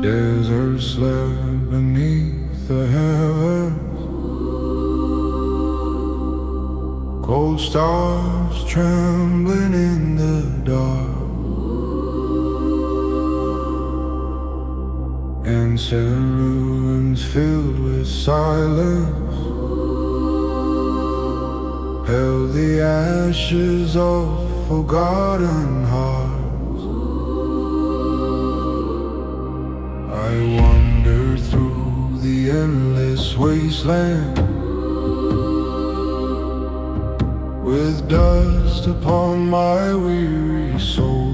Desert slept beneath the heavens, cold stars trembling in the dark, ancient ruins filled with silence held the ashes of forgotten hearts. I wandered through the endless wasteland with dust upon my weary soul.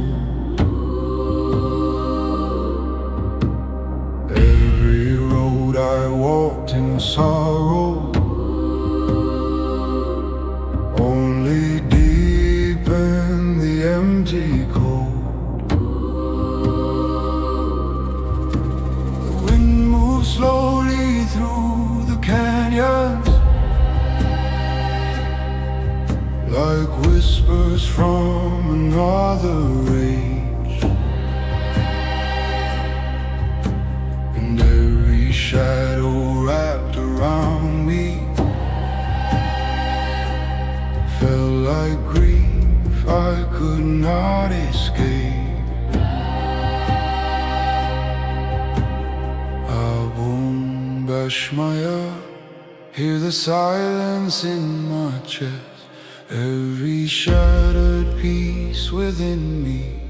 Every road I walked in sorrow only deepened the empty cold. Slowly through the canyons, like whispers from another age, and every shadow wrapped around me felt like grief I could not escape. Bashmaya, hear the silence in my chest, every shattered piece within me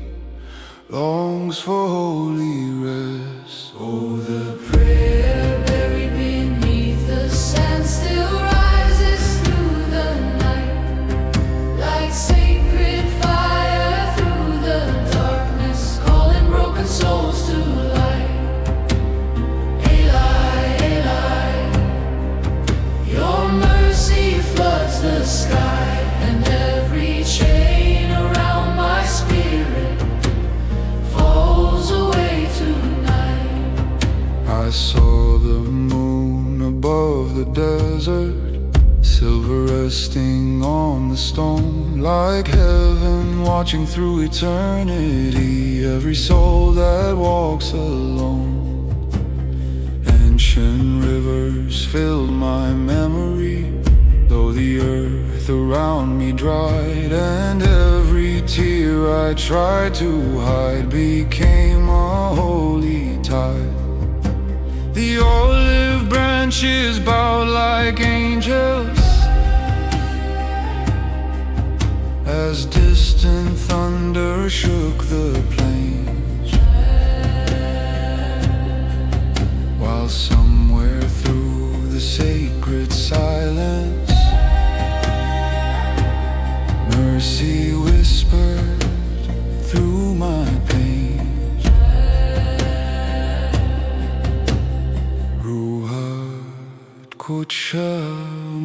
longs for holy rest. Oh, the prayer buried beneath the sand still rises through the night, like sacred fire through the darkness, calling broken souls to life. The sky, and every chain around my spirit falls away tonight. I saw the moon above the desert, silver resting on the stone, like heaven watching through eternity. Every soul that walks alone, ancient rivers filled my memory, though the earth around me dried, and every tear I tried to hide became a holy tide. The olive branches bowed like angels as distant thunder shook the plains, while somewhere through the sacred silence mercy whispered through my pain. Ruhat Kucha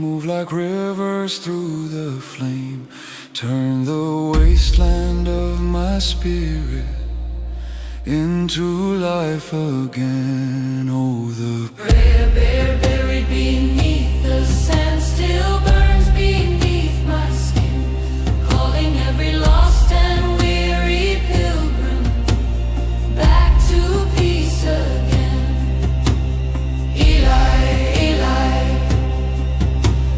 move like rivers through the flame, turn the wasteland of my spirit into life again. Oh, the prayer buried beneath the sand still burns beneath my skin, calling every lost and weary pilgrim back to peace again. Eli, Eli,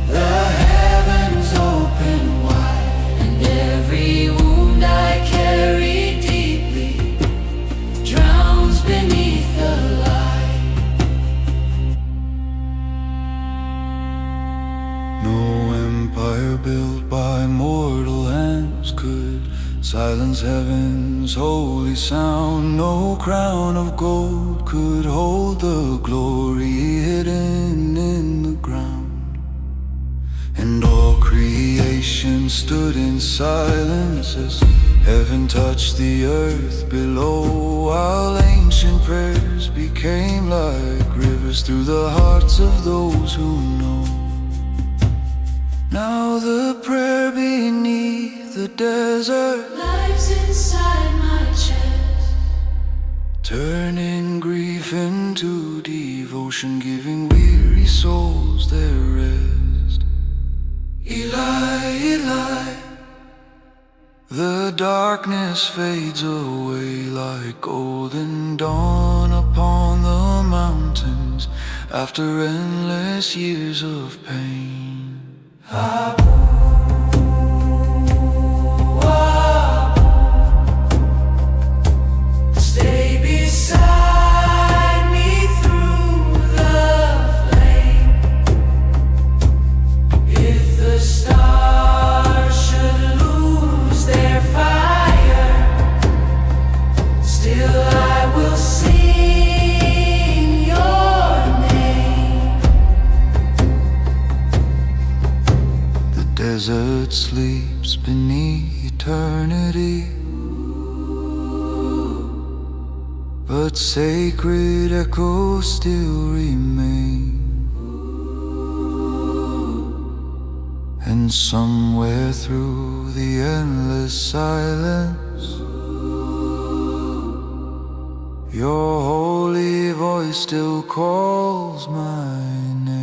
the heavens open wide, and every wound I carry deeply drowns beneath the light. No empire built by mortal hands could silence heaven's holy sound. No crown of gold could hold the glory hidden in the ground. And all creation stood in silence as heaven touched the earth below, while ancient prayers became like rivers through the hearts of those who know. Now the prayer beneath the desert lives inside my chest, turning grief into devotion, giving weary souls their rest. Eli, Eli, the darkness fades away like golden dawn upon the mountains after endless years of pain. Stay beside me through the flame. If the stars should lose their fire, still I will sing your name. The desert sleeps beneath eternity, but sacred echoes still remain. And somewhere through the endless silence, your holy voice still calls my name.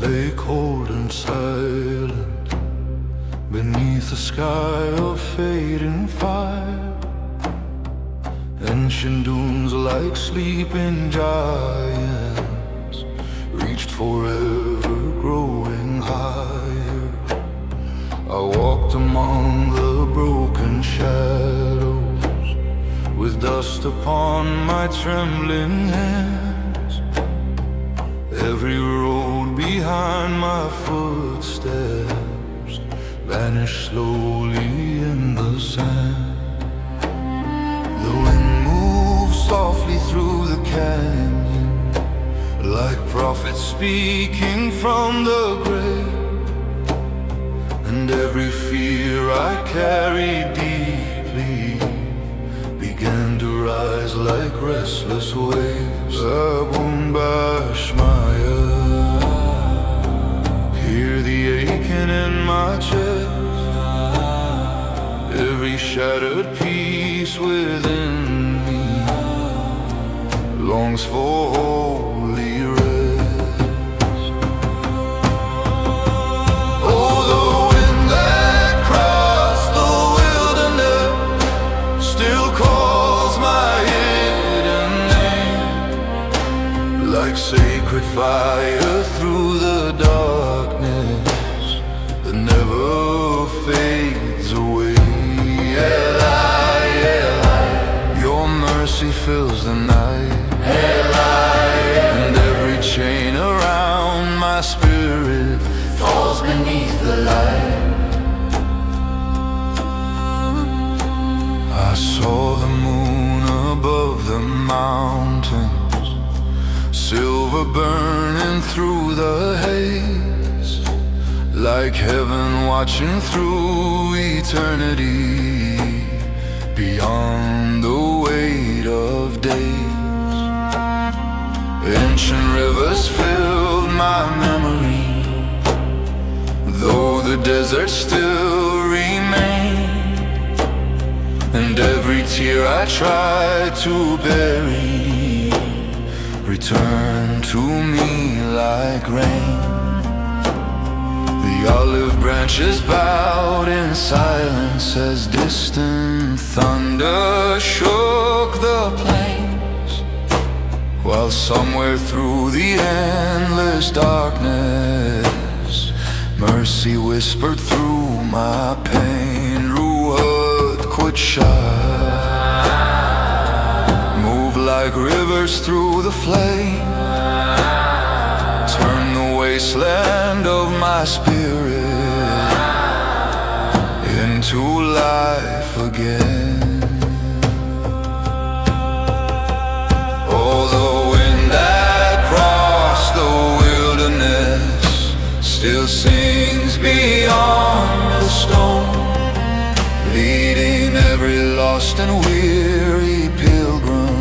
Lay cold and silent beneath a sky of fading fire. Ancient dunes like sleeping giants reached forever, growing higher. I walked among the broken shadows with dust upon my trembling hands. Every road behind my footsteps vanished slowly in the sand. The wind moved softly through the canyon, like prophets speaking from the grave. And every fear I carried deeply began to rise like restless waves. Abun Bashmaya, hear the aching in my chest. Every shattered piece within me longs for holy rest. Oh, the wind that crossed the wilderness still calls my hidden name, like sacred fire through the darkness that never fades away. Eli, Eli, your mercy fills the night. Eli, and every chain around my spirit falls beneath the light. I saw the moon above the mountains, silver burning through the haze, like heaven watching through eternity, beyond the weight of days. Ancient rivers filled my memory, though the desert still remains. And every tear I tried to bury return to me like rain. The olive branches bowed in silence as distant thunder shook the plains, while somewhere through the endless darkness, mercy whispered through my pain. Ruach could shine, move like rivers through the flame, turn the wasteland of my spirit into life again. Oh, the wind that crossed the wilderness still sings beyond the stone, leading every lost and weary pilgrim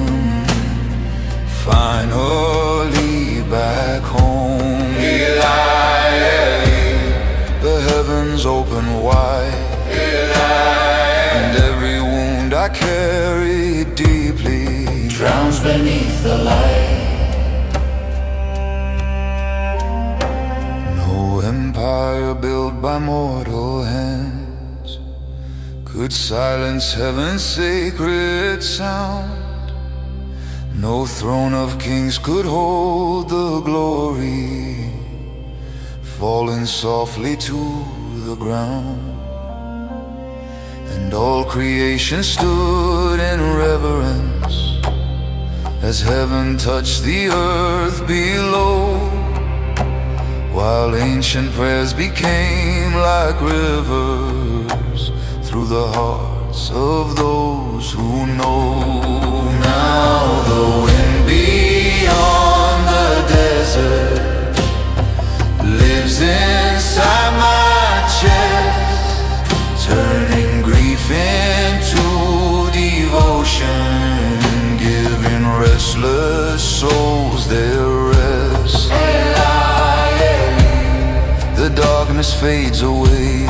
finally back home. Eli, Eli, the heavens open wide, Eli, and every wound I carry deeply drowns beneath the light. No empire built by mortal hands could silence heaven's sacred sound. No throne of kings could hold the glory falling softly to the ground. And all creation stood in reverence as heaven touched the earth below, while ancient prayers became like rivers through the hearts of those who know. Now the wind beyond the desert lives inside my chest, turning grief into devotion, giving restless souls their rest. Eli, Eli, the darkness fades away,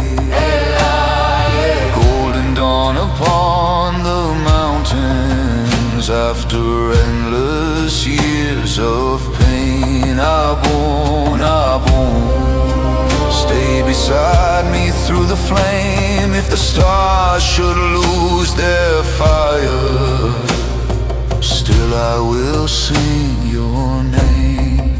Eli, golden dawn upon the mountains. After endless years of pain, Abon, Abon, stay beside me through the flame. If the stars should lose their fire, still I will sing your name.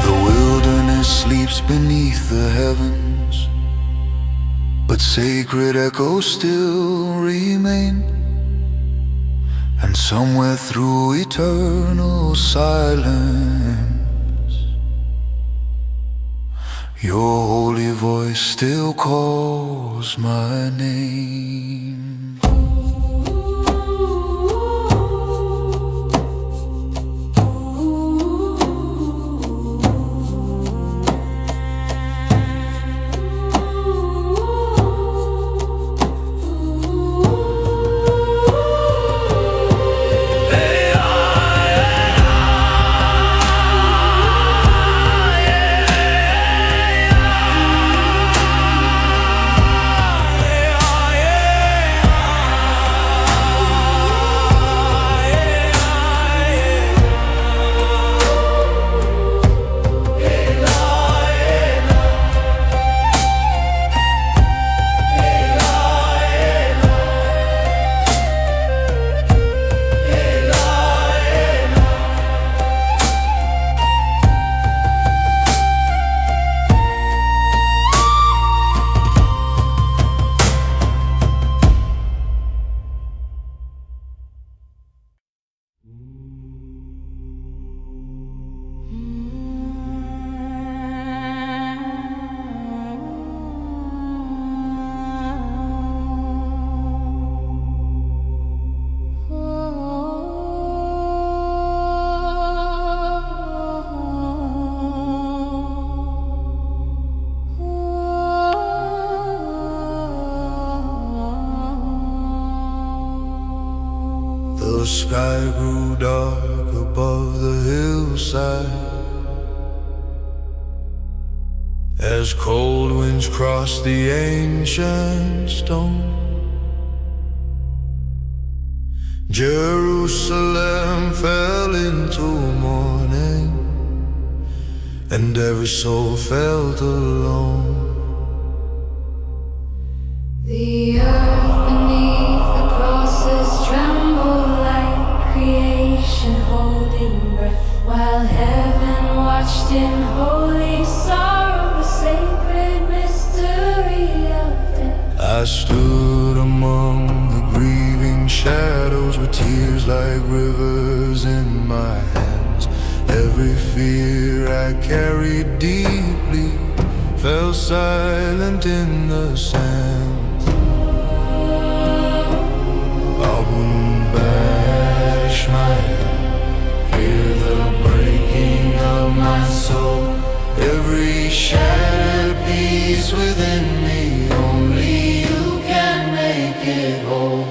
The wilderness sleeps beneath the heavens, but sacred echoes still remain. And somewhere through eternal silence, your holy voice still calls my name. The sky grew dark above the hillside as cold winds crossed the ancient stone. Jerusalem fell into mourning, and every soul felt alone. The earth beneath the crosses trembled like creation holding breath, while heaven watched in holy sorrow the sacred mystery of death. I stood among the grieving shadows with tears like rivers in my hands. Every fear I carried deeply fell silent in the sand. I wouldn't bash my head, hear the breaking of my soul. Every shattered piece within me, only you can make it whole.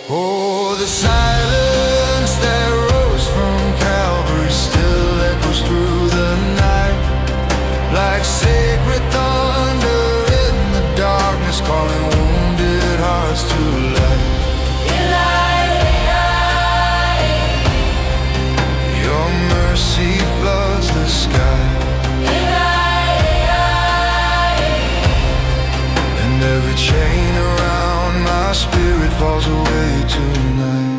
Oh, the silence that rose from Calvary still echoes through the night, like sacred thunder in the darkness, calling wounded hearts to life. Your mercy floods the sky, and every chain around my spirit falls away tonight.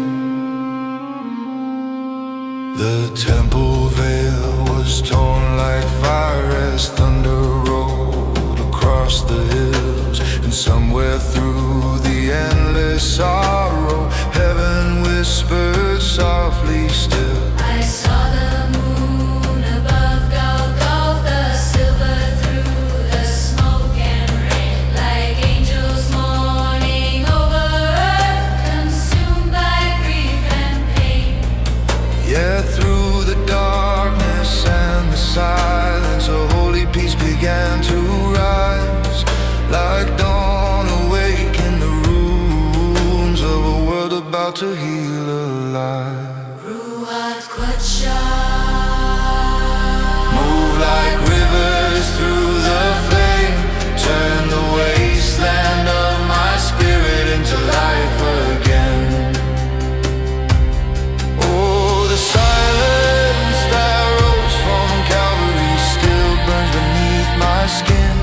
The temple veil was torn like fire as thunder rolled across the hills, and somewhere through the endless sorrow, heaven whispered softly still. I saw the moon above Golgotha, silver through the smoke and rain, like angels mourning over earth, consumed by grief and pain. Yet through the darkness and the silence, a holy peace began to rise, like dawn awake in the ruins of a world about to heal alive. Ruach Qudsha, Move like rivers through the flame, turn the wasteland of my spirit into life again. Oh, the silence that rose from Calvary still burns beneath my skin,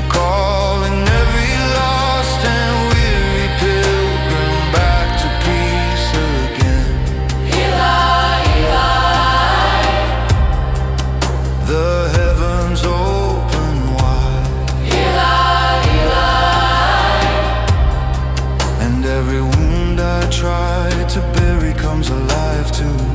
calling every lost and weary pilgrim back to peace again. The heavens open wide, and every wound I tried to bury comes alive tonight.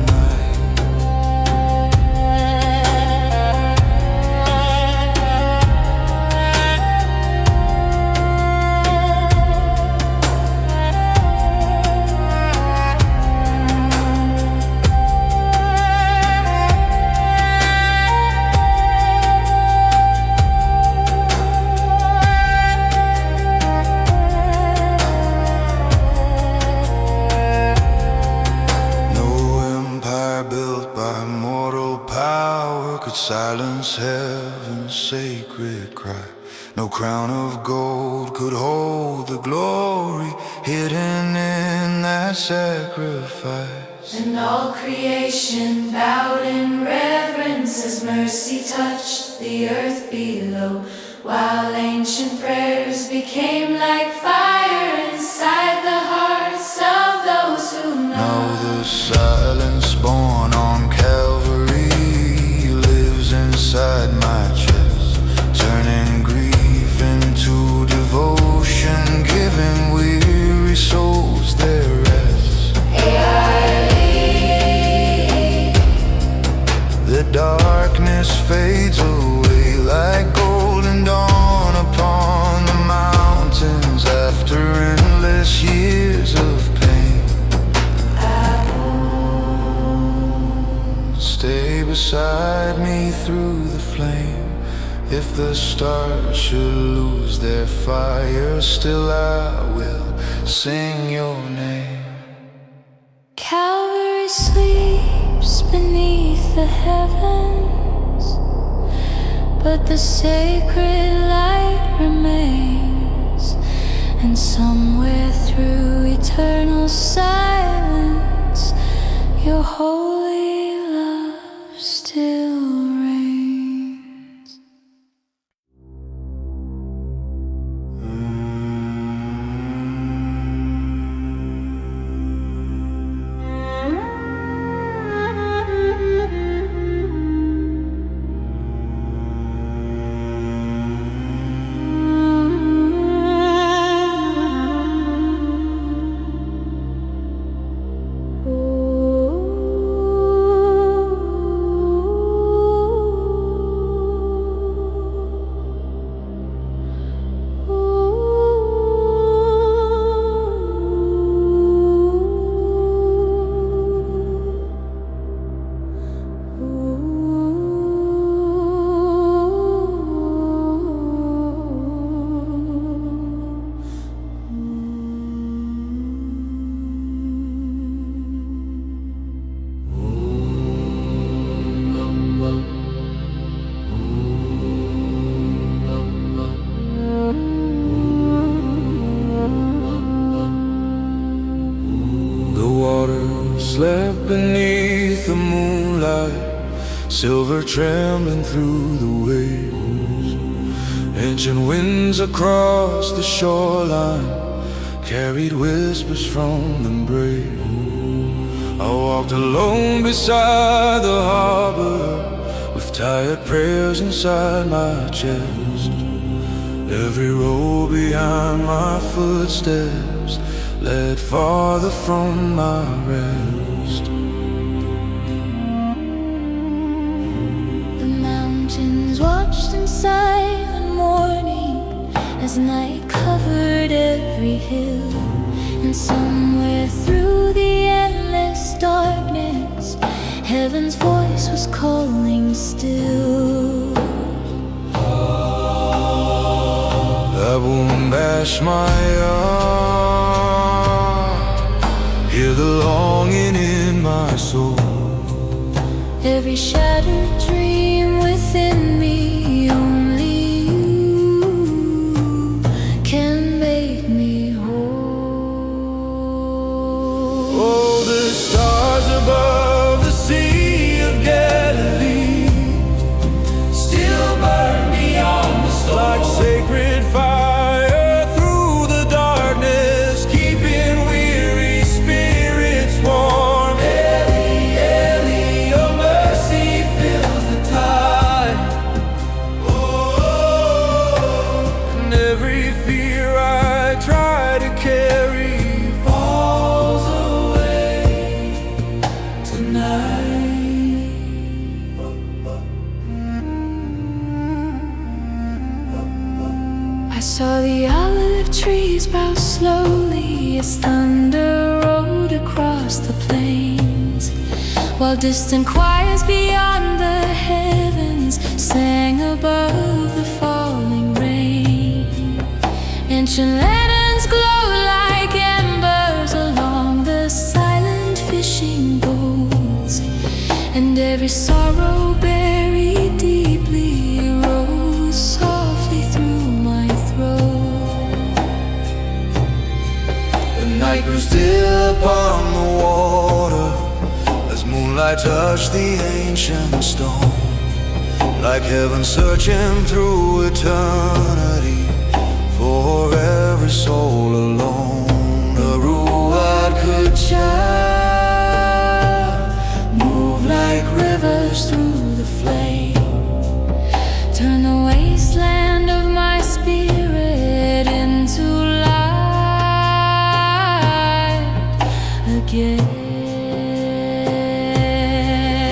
Silence heaven's sacred cry. No crown of gold could hold the glory hidden in that sacrifice. and all creation bowed in reverence as mercy touched the earth below, while ancient prayers became like fire inside the hearts of those who know. Now the silence born on Calvary lives inside my chest, turning grief into devotion, giving weary souls their rest. The darkness fades away like golden dawn upon the mountains after endless years of pain. Stay beside me through the flame. If the stars should lose their fire, still I will sing your name. Calvary sleeps beneath the heavens, but the sacred light remains, and somewhere through eternal silence Your holy love still reigns. Slept beneath the moonlight, silver trembling through the waves. Ancient winds across the shoreline carried whispers from the brave. I walked alone beside the harbor with tired prayers inside my chest. Every road behind my footsteps led farther from my rest. The mountains watched in silent mourning as night covered every hill. And somewhere through the endless darkness, heaven's voice was calling still. I won't bash my heart, hear the longing in my soul. Every shattered dream within me, only you can make me whole. Oh, the stars above the Sea of Galilee still burn beyond the storm, like sacred fire through the darkness, keeping weary spirits warm. Eli, Eli, your mercy fills the tide. Oh, and every fear I try to carry falls away tonight. I saw the olive trees bow slowly as thunder rolled across the plains, while distant choirs beyond the heavens sang above the falling rain. Ancient lanterns glowed like embers along the silent fishing boats, and every sorrow buried deeply rose softly through my throat. The night grew still upon the water as moonlight touched the ancient stone, like heaven searching through eternity for every soul alone. A ruach could chant, move like rivers through the flame, Turn the wasteland of my spirit into light again.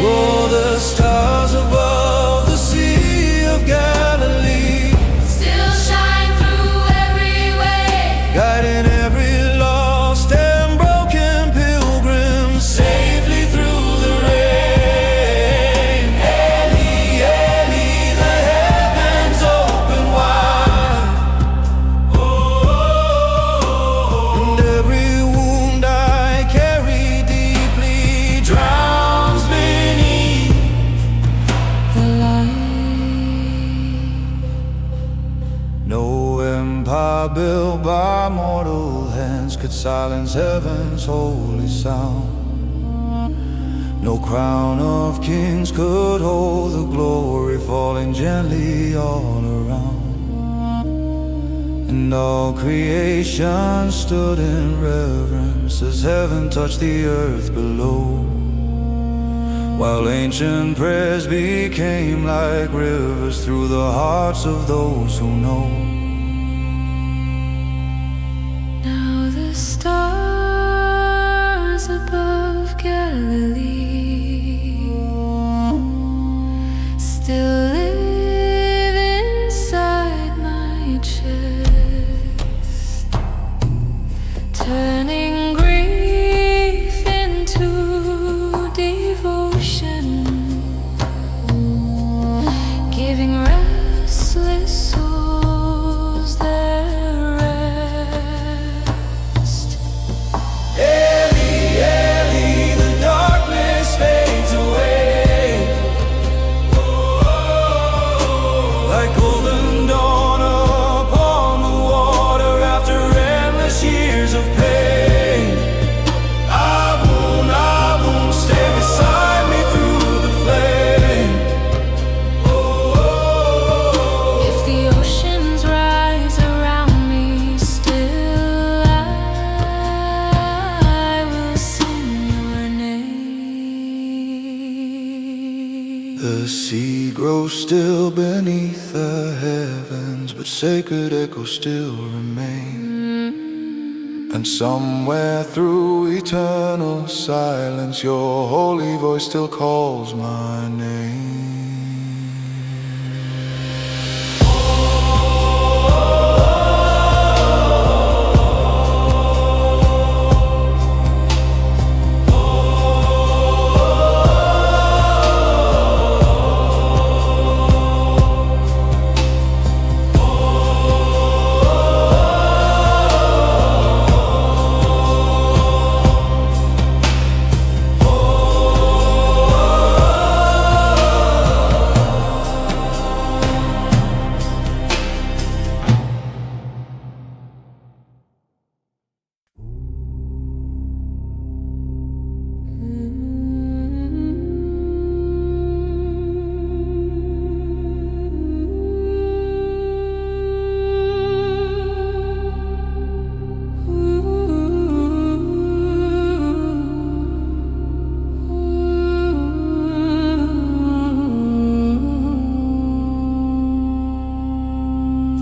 Oh, the stars above the Sea of Galilee Still shine through every way, guiding every lost and broken pilgrim safely through the rain. Eli, Eli, the heavens open wide. Oh, and every wound I carry deeply drowns beneath the light. No empire built by mortal hands could silence heaven's holy sound. No crown of kings could hold the glory falling gently all around. And all creation stood in reverence as heaven touched the earth below, while ancient prayers became like rivers through the hearts of those who know. Now the stars above Galilee still live inside my chest, turning grief into devotion, giving restless souls their rest. Eli, Eli, the darkness fades away, like golden dawn upon the water after endless years of pain. Abun, Abun, stay beside me through the flame. If the oceans rise around me, still I will sing your name. The sea grows still beneath the heavens, but sacred echoes still remain. And somewhere through eternal silence, your holy voice still calls my name.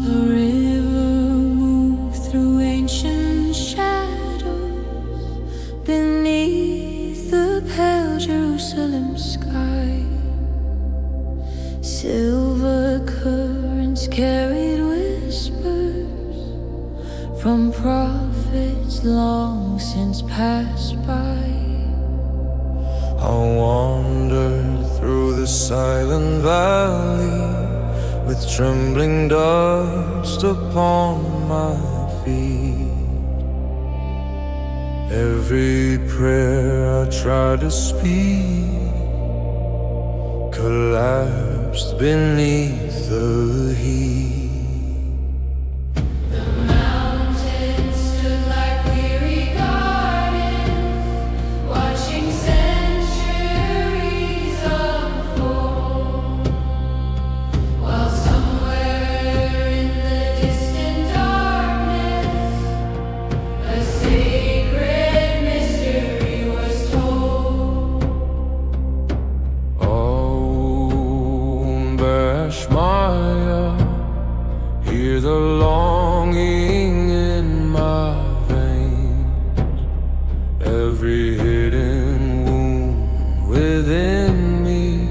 The river moved through ancient shadows beneath the pale Jerusalem sky. Silver currents carried whispers from prophets long since passed by. I wandered through the silent valley with trembling dust upon my feet. Every prayer I tried to speak collapsed beneath the heat. The mountains stood like weary gardens, watching centuries unfold, while somewhere in the distant darkness a sacred mystery was told. Oh, Bashmaya, hear the longing in my veins. Every hidden wound within me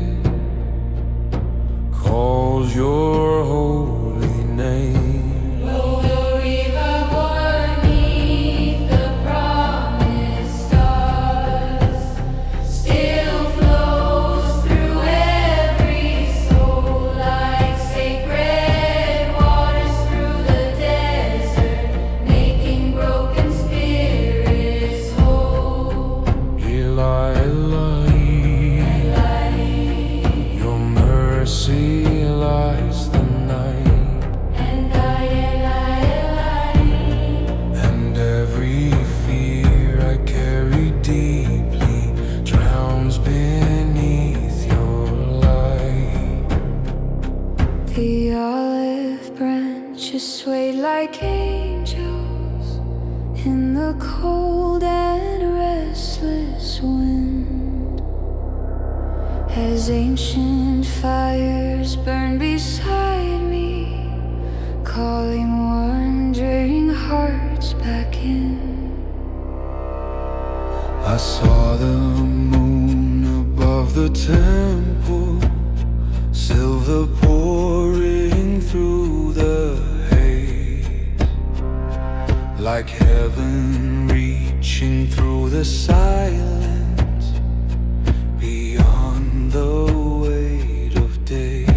calls your holy name. Will river beneath the promised stars still flows through every soul like sacred waters through the desert, making broken spirits whole. Eli, Eli, your mercy lies the branches swayed like angels in the cold and restless wind, as ancient fires burn beside me, calling wandering hearts back in. I saw the moon above the temple, silver pouring through the haze, like heaven reaching through the silence, beyond the weight of days.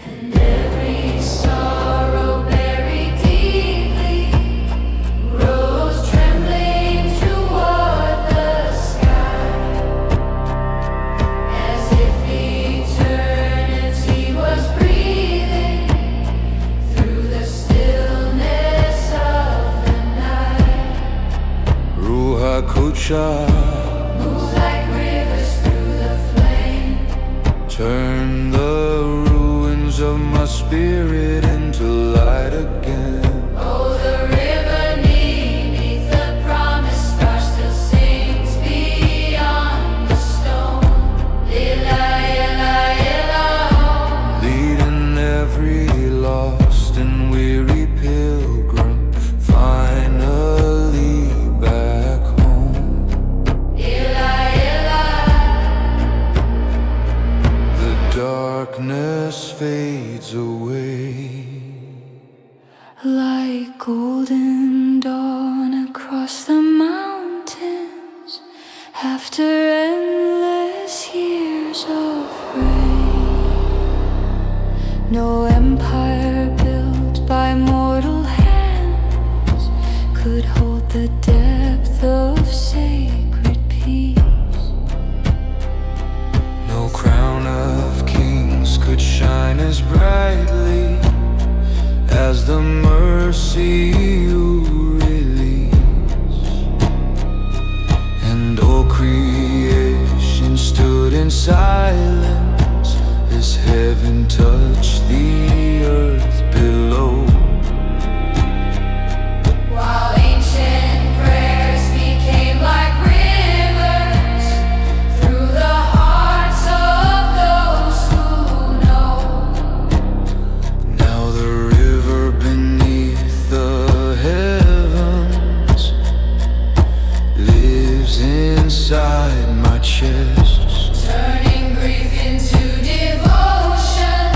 And every sorrow buried deeply rose trembling toward the sky, as if eternity was breathing through the stillness of the night. Ruha Kucha Move like rivers through the flame. turn the ruins of my spirit into light again. Oh, the river beneath the promised star still sings beyond the stone. Ila, ila, ila. Leading every lost and weary pilgrim finally back home. Ila, ila. The darkness fades away, Like golden dawn across the mountains after endless years of rain. No empire built by mortal hands could hold the depth of sacred peace. no crown of kings could shine as brightly as the mercy you release. And all creation stood in silence as heaven touched the earth below. While ancient prayers became like rivers through the hearts of those who know. Now the river beneath the heavens lives inside my chest, Turning grief into devotion,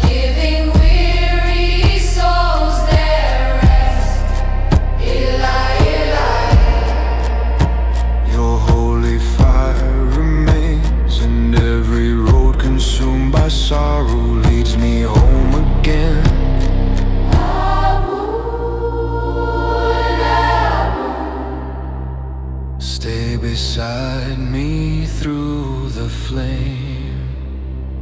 giving weary souls their rest. Ila, ila. your holy fire remains, and every road consumed by sorrow leads me home again. Abu, Abu. Stay beside me through the flame.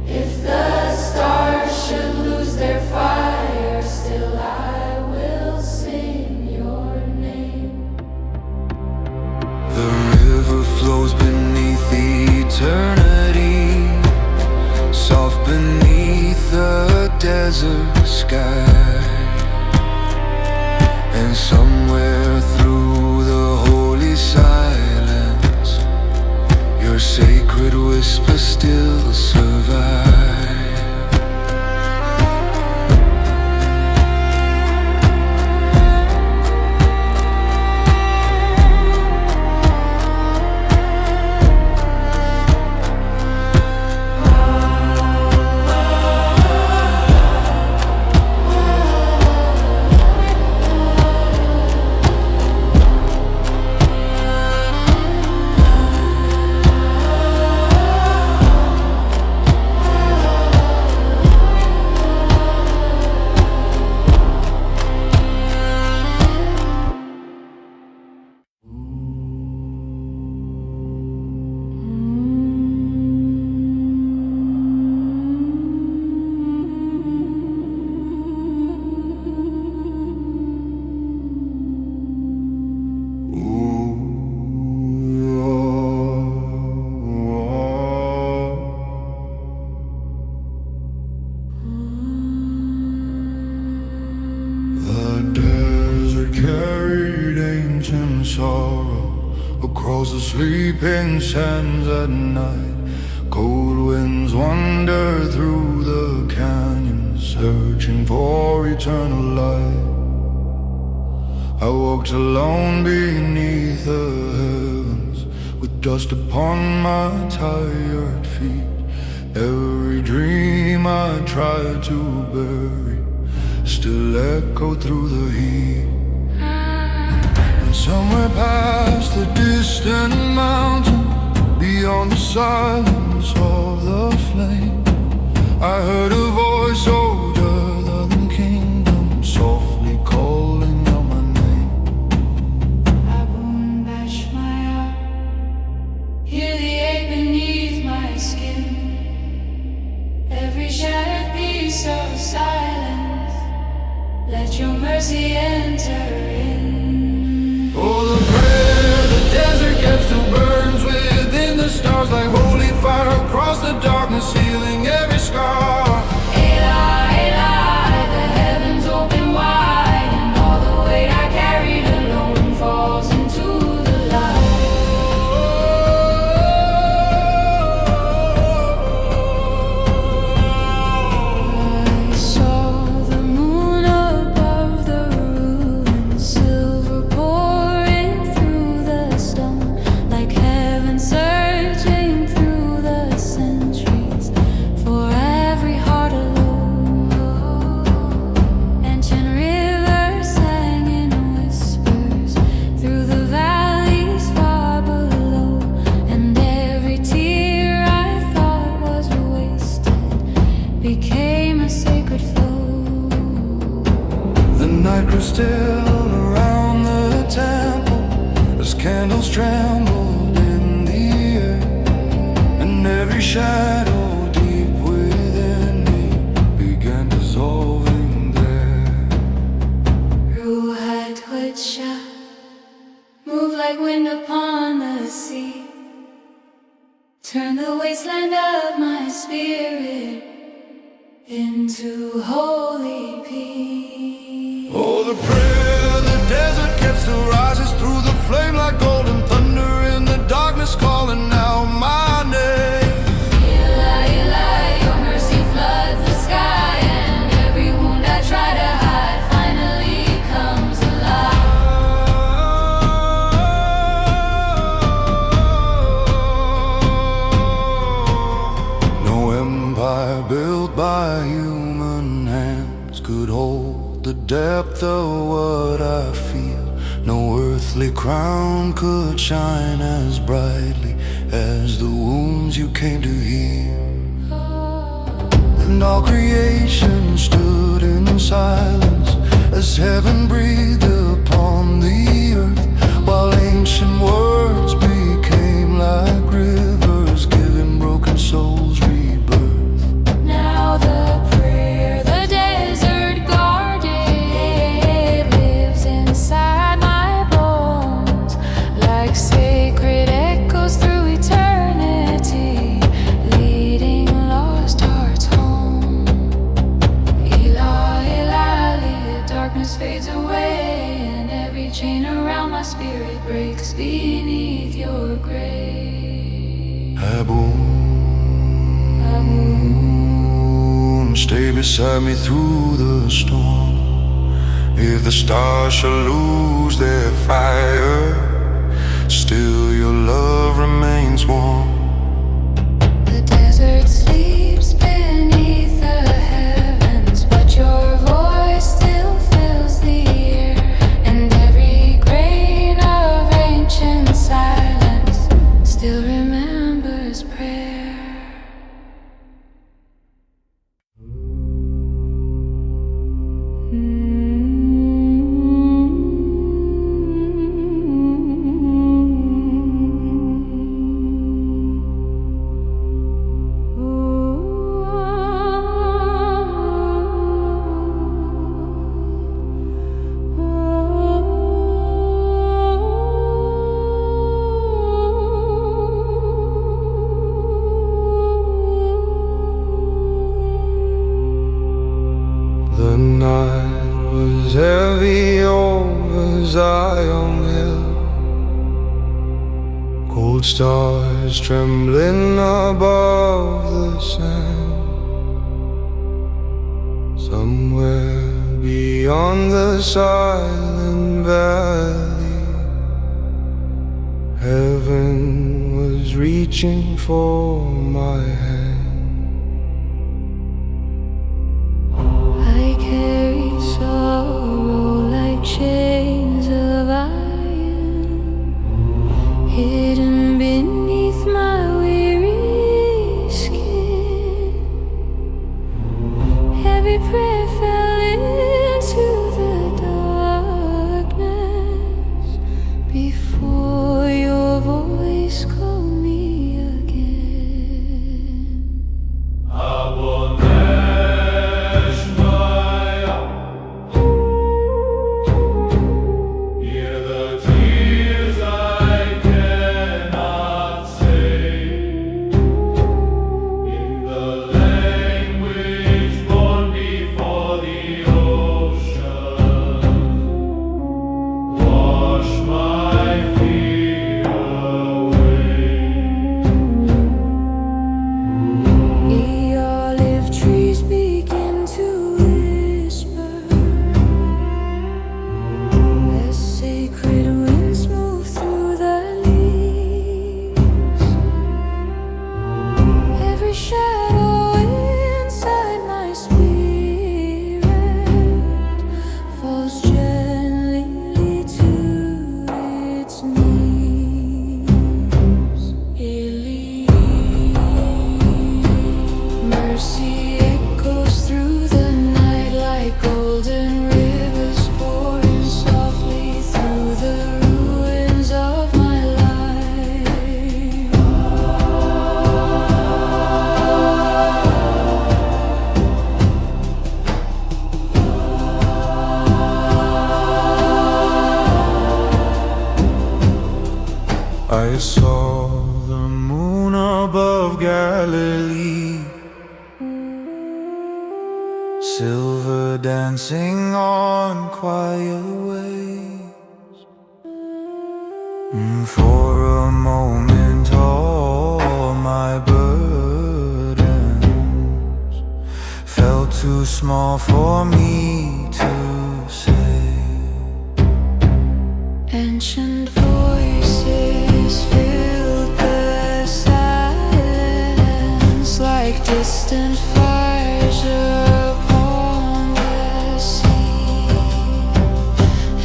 If the stars should lose their fire, still I will sing your name. The river flows beneath eternity, soft beneath the desert sky. And somewhere through the holy silence, your sacred whisper still survives. sleeping sands at night. Cold winds wander through the canyons, searching for eternal light. I walked alone beneath the heavens, with dust upon my tired feet. Every dream I tried to bury still echoed through the heat. And somewhere past the distant mountain, beyond the silence of the flame, I heard a voice older than kingdom, softly calling out my name. Abun Bashmaya, hear the ache beneath my skin. Every shattered piece of silence, let your mercy enter in. Oh, the prayer the desert kept still burns within the stars, like holy fire across the darkness, healing every scar. Eli, Eli, the heavens open wide, and all the weight I carried alone falls into the light. I saw the moon above the ruins, silver pouring through the stone, like heaven surging through the centuries for every heart alone. Ancient rivers sang in whispers through the valleys far below, and every tear I thought was wasted became a sacred flow. The night grew still around the temple as candles trembled in the air, and every shadow deep within me began dissolving there. Ruha Twitcha, move like wind upon the sea. Turn the wasteland of my spirit into holy peace. Oh, the prayer the desert kept still rises through the flame like golden thunder in the darkness, calling out my name. Eli, Eli, your mercy floods the sky, and every wound I try to hide finally comes alive. No empire built by human hands could hold the depth of what I feel. No earthly crown could shine as brightly as the wounds you came to heal. And all creation stood in silence as heaven breathed upon the earth, while ancient words became like rivers, giving broken souls rebirth. Now the prayer the desert guarded lives inside my bones, like sacred echoes through eternity, leading lost hearts home. Eli, Eli, darkness fades away, and every chain around my spirit breaks beneath your grace. Abun, stay beside me through the storm. If the stars shall lose their fire, still your love remains warm. The desert sleeps beneath the heavens, but your voice still fills the air, and every grain of ancient silence still remembers prayer. The night was heavy over Zion Hill, Gold stars trembling above the sand. Somewhere beyond the silent valley, heaven was reaching for my hand. I carried sorrow like chains of iron, hidden beneath my weary skin. Every prayer fell into the darkness before your voice called me again. Hear the tears I cannot say, in the language born before the ocean. Wash my fear away. The olive trees begin to whisper, as sacred winds move through the leaves. Every shadow inside my spirit falls gently to its knees. Mercy echoes through the night like golden rivers pouring softly through the ruins of my life. I saw the moon above Galilee, silver dancing on quiet waves. For a moment all my burdens felt too small for me to say. Ancient voices filled the silence like distant fires upon the sea,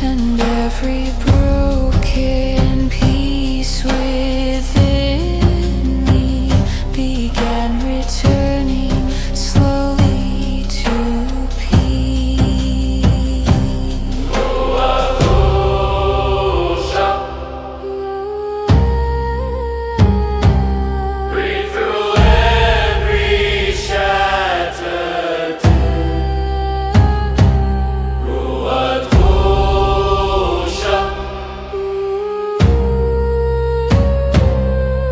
and every broken piece within me began returning slowly to peace. Breathe through every shattered Ruadusha.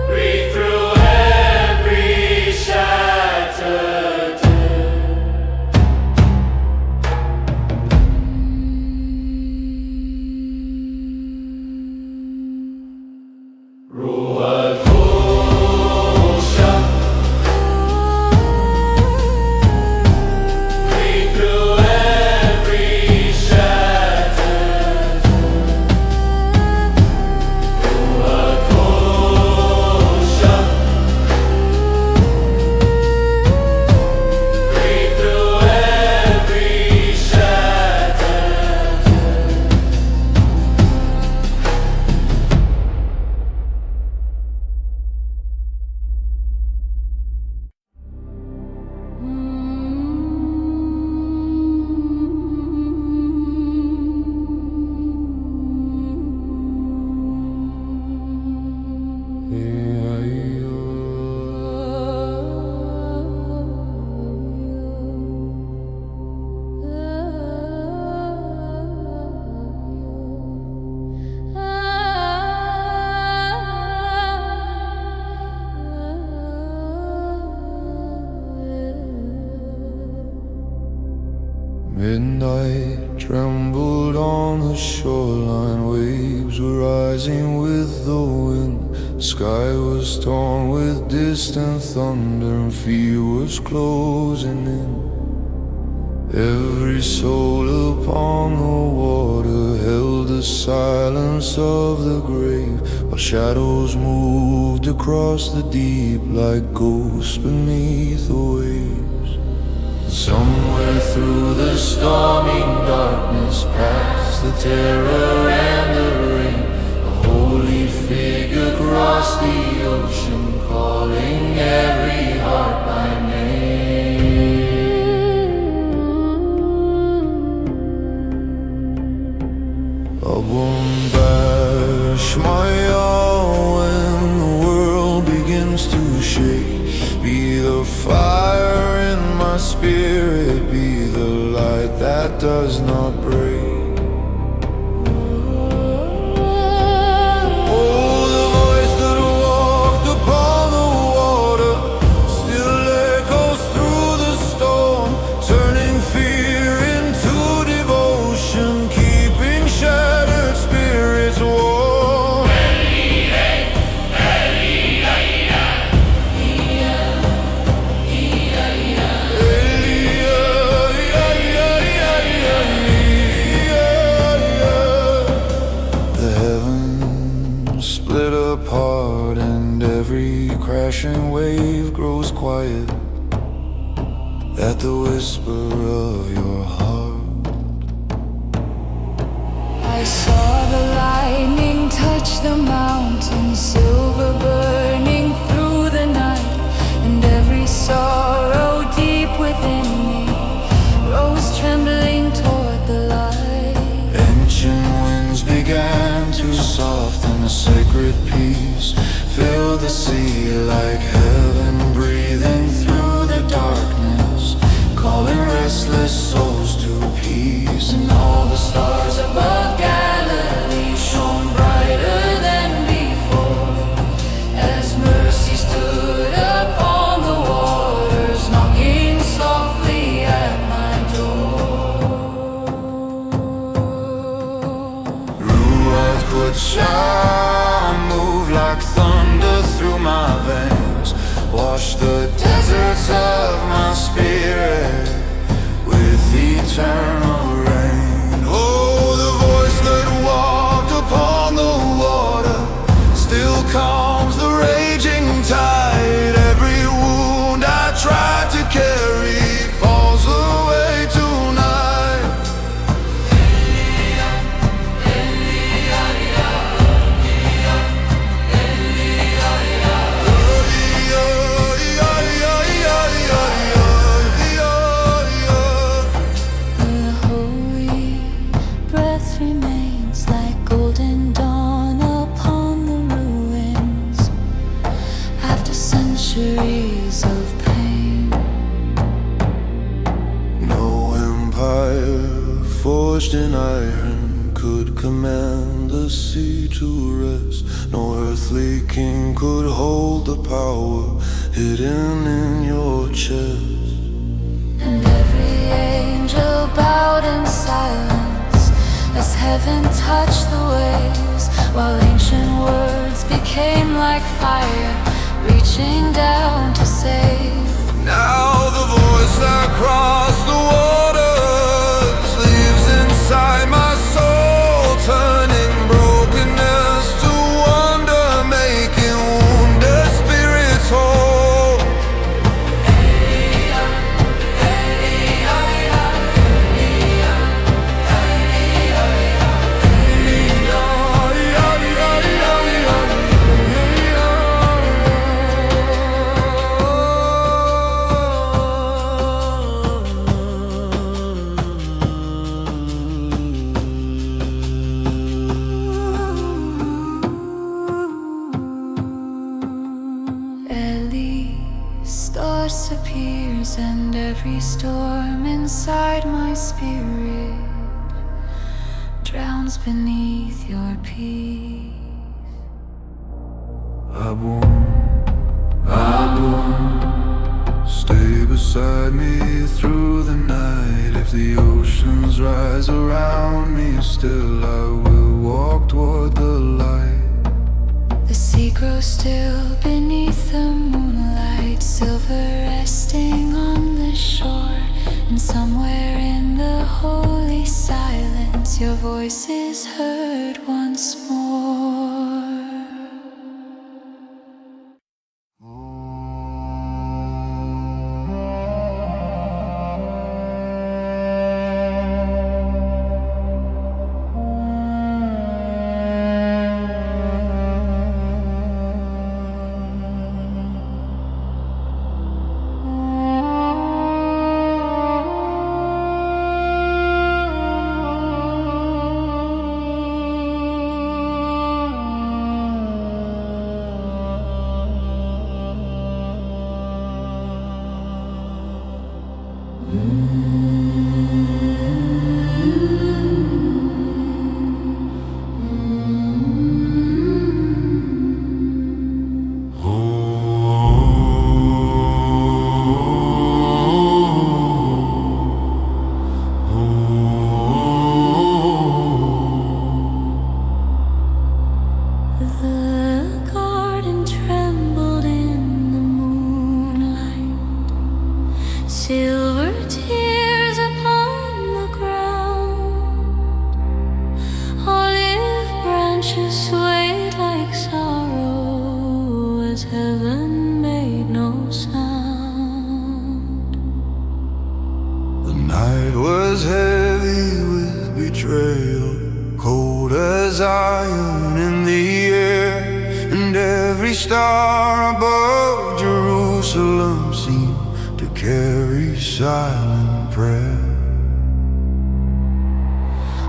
Breathe through every shattered Midnight trembled on the shoreline. Waves were rising with the wind. Sky was torn with distant thunder, and fear was closing in. Every soul upon the water held the silence of the grave, while shadows moved across the deep like ghosts beneath the waves. Somewhere through the stormy darkness, past the terror and the rain, a holy figure crossed the ocean, calling every heart by name. I won't bash my all when the world begins to shake. Be the fire in my spirit, be the light that does not break. Oh, the voice that walked upon the water still echoes through the storm, turning fear into devotion, keeping shattered spirits warm. Split apart and every crashing wave grows quiet at the whisper of your heart. I saw the lightning touch the mountain, silver burning through the night, and every sorrow deep within me rose trembling toward the light. Ancient winds began to soften, a sacred peace filled the sea like heaven breathing through the darkness, calling restless souls to peace. And all the stars above Galilee shone brighter than before, as mercy stood upon the waters, knocking softly at my door. Ruach Kod Shah, move like thunder through my veins, wash the deserts of my spirit with eternal rain. Oh, the voice that walked upon the water still calms the raging tide. Every wound I tried to carry falls away tonight. The holy breath remains like golden dawn upon the ruins after centuries of pain. No empire forged in iron could command the sea to rest. No earthly king could hold the power hidden in your chest. And every angel bowed in silence as heaven touched the waves, while ancient words became like fire, reaching down to save. Now the voice that crossed the waters lives inside my soul, turning brokenness to wonder, making wounded spirits whole. Stars appears and every storm inside my spirit drowns beneath your peace. Stay beside me through the night. If the oceans rise around me, still I will walk toward the light. The sea grows still beneath the moonlight, silver resting on the shore. And somewhere in the holy silence, your voice is heard once more. The garden trembled in the moonlight, silver tears upon the ground. Olive branches swayed like sorrow as heaven made no sound. The night was heavy with betrayal, cold as iron in the air, and every star above Jerusalem seemed to carry silent prayer.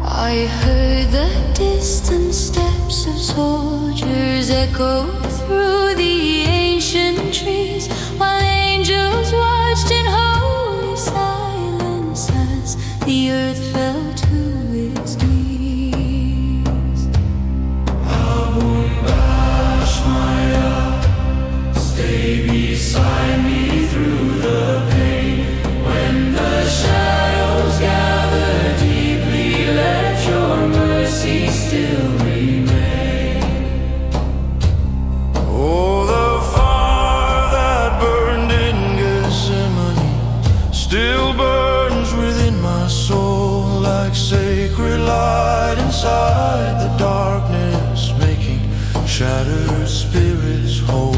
I heard the distant steps of soldiers echo through the ancient trees, while angels watched in holy silence as the earth fell to its knees. Stay beside me through the pain. When the shadows gather deeply, let your mercy still remain. Oh, the fire that burned in Gethsemane still burns within my soul, like sacred light inside the darkness, making shattered spirits whole.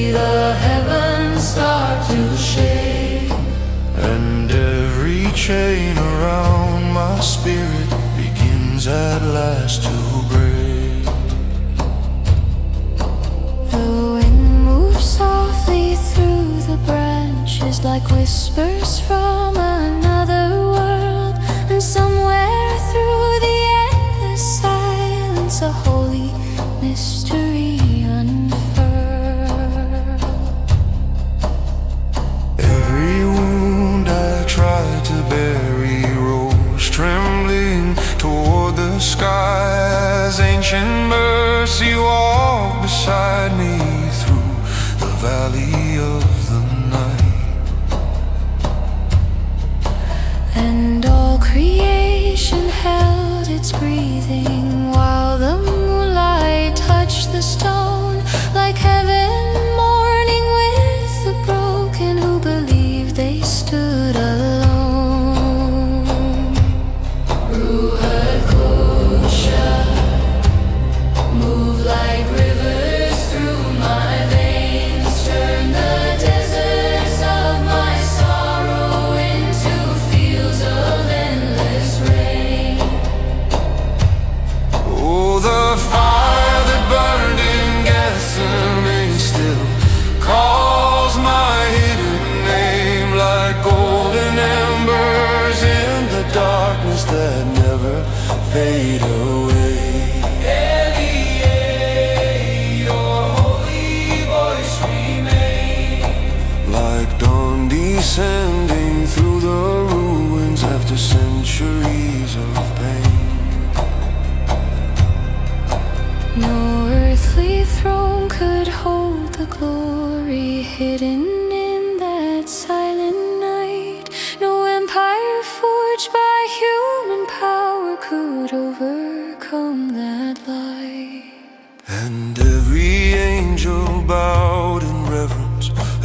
The heavens start to shake, And every chain around my spirit begins at last to break. the wind moves softly through the branches like whispers from another world, and somewhere through the endless silence a holy mystery unfurls. Every wound I tried to bury rose trembling toward the sky, as ancient mercy walked beside me through the valley of the night. And all creation held its breathing while the moonlight touched the stone, like heaven mourning with the broken who believed they stood alone. Ruach Kosha, move like rivers through my veins, turn the deserts of my sorrow into fields of endless rain. Oh, the fire that burned in Gethsemane still calls my hidden name, like golden embers in the darkness that never fade away. Your holy voice remains, like dawn descending through the ruins after centuries of pain. No earthly throne could hold the glory hidden in that silent night.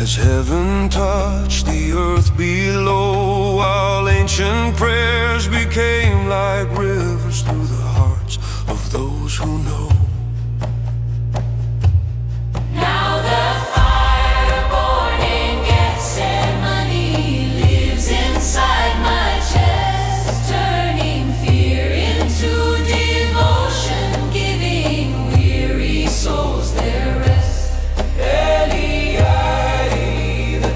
as heaven touched the earth below, while ancient prayers became like rivers through the hearts of those who know. Now the fire born in Gethsemane lives inside my chest, turning fear into devotion, giving weary souls their rest.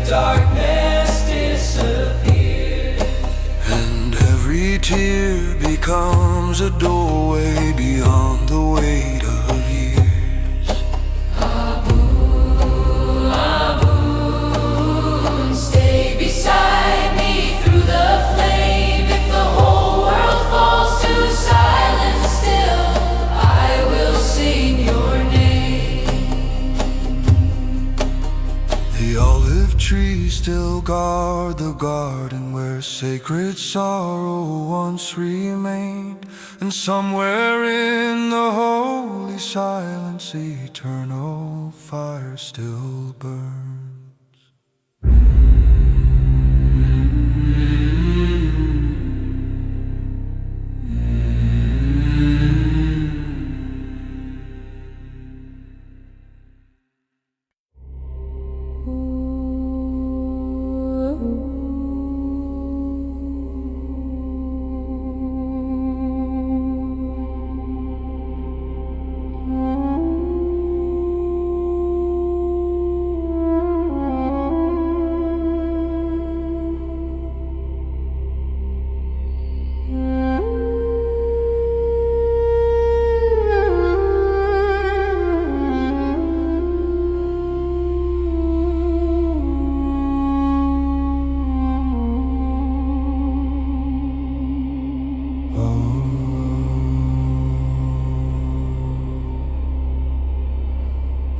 Darkness disappears, and every tear becomes a doorway beyond the weight of years. Aboon, stay beside me through the flame. If the whole world falls to silence still, I will sing your name. The olive trees still guard the garden where sacred sorrow once remained, and somewhere in the holy silence eternal fire still burns.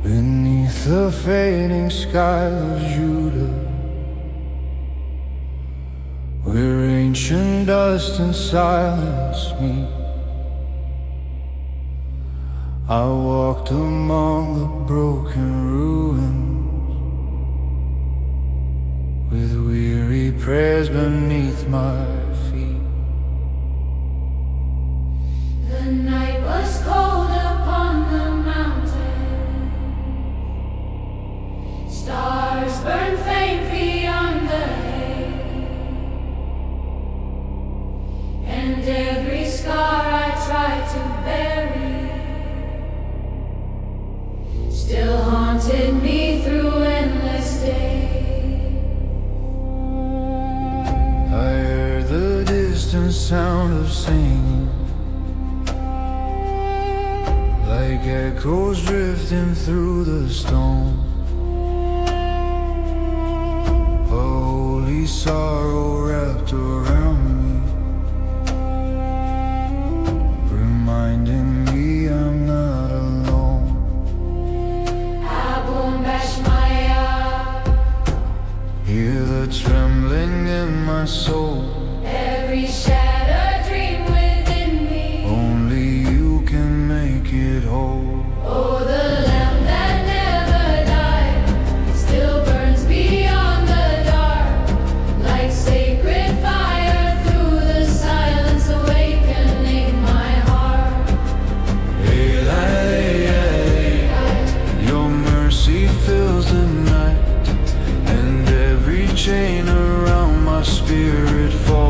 Beneath the fading sky of Judah, where ancient dust and silence meet, I walked among the broken ruins, with weary prayers beneath my feet. The night was cold upon the mountain. Stars burn faint beyond the haze, and every scar I tried to bury still haunted me through endless days. I heard the distant sound of singing, like echoes drifting through the stone. Holy sorrow wrapped around me, reminding me I'm not alone. Abum Bashmaya, Hear the trembling in my soul. every shattered dream within me. Only you can make it whole. Oh, the lamp that never died still burns beyond the dark, like sacred fire through the silence, awakening my heart. Your mercy fills the night, and every chain around my spirit falls.